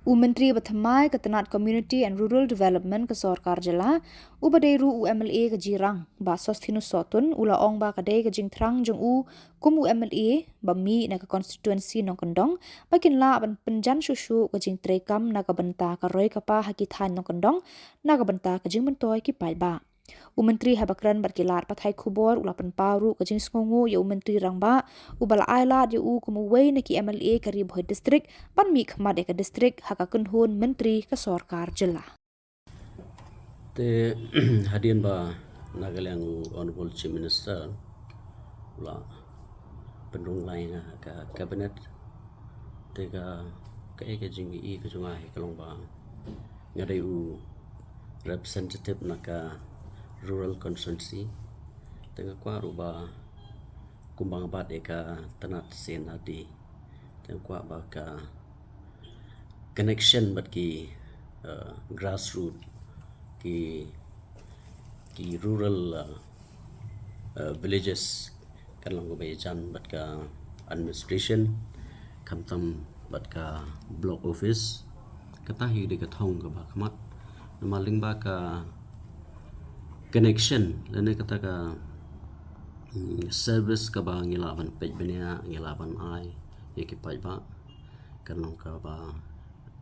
Menteri Bertemai Ketenat Community and Rural Development ke Sorkar Jela, Baderu UMLA ke Jirang, ba Sostinus Sotun, ula ong ba kadai ke Jing Trang Jong kum UMLA, ba mi na ke konstituensi nong kendong, bakin la ban penjan susu ke Jing Trekam na ke benta ke roi kapa hakitan nong kendong, na ke benta ke Jing Bentoy ki pai ba. Menteri Habakran berkilar pathai kubor ulapan paru ke jenis ngongu ya Menteri Rangba ubala ailat ya kumu wei neki MLA ke Ribhoi distrik pan mi khmat ke distrik haka kunhun Menteri ke Sorkar Jela. Te hadian ba nagalang Honorable Chief Minister ula pendung lain ka kabinet te ka jing i ke junga he kalong ba ngadai representative naka rural constituency tengah kwa ruba kumbang bat eka tanat sen adi tengah kwa ba ka connection bat ki grassroots ki rural villages kan long ba jan bat ka administration kamtam bat ka block office katahi de ka thong ka ba khamat maling ba ka connection lene kata ka service ka ba ngilaban pej benia ngilaban ai yeki pai ba kanong ka ba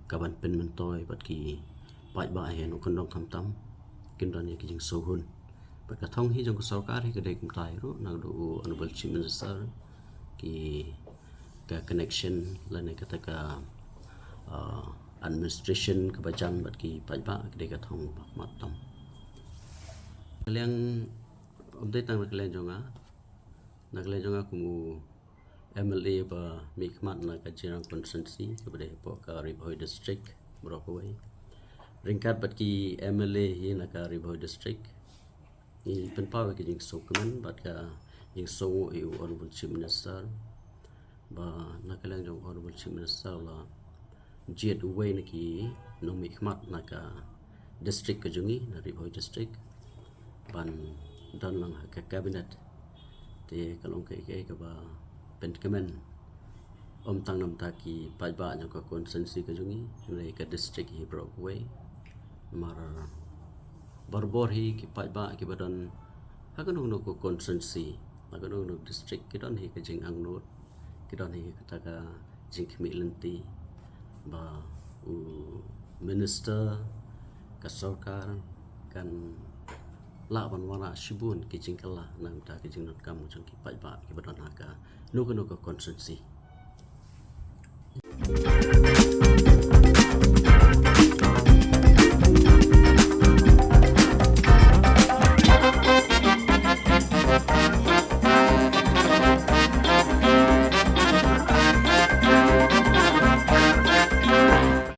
kaban pen mentoy bat ki pai ba he no kondong kamtam kindon yeki jing sohun bat ka thong hi jong ko sarkar hi ka dei kum tai ro na do Honorable Chief Minister ki ka connection lene kata ka administration ka bajan bat ki pai ba ka dei ka thong ba matam kalian update tang kalian jonga kumu MLA ba mikmat na ka Jirang constituency kepada po ka Ribhoi district Brokawai ringkat bat ki MLA hi na ka Ribhoi district ni penpaw ki jing sokumen bat ka jing songo eu Honorable Chief Minister ba na kalian jong Honorable Chief Minister la jet uway na ki no mikmat na ka district ka jungi na Ribhoi district ban dan lang ka cabinet te kalong kai ka ba pentkemen tang nam ta ki pai ba nya ka constituency ka jungi nei ka district hi Brockway mar barbor hi ki pai ba ki badan ha ka no ko constituency ha ka no district ki don hi ka jing angnot ki don hi ka ta ka jing khmi lenti ba minister ka sarkar kan la ban wana shibun ki jingkala nang ta ki jingnot kam jong ki pai ba ki badon haka no ko constituency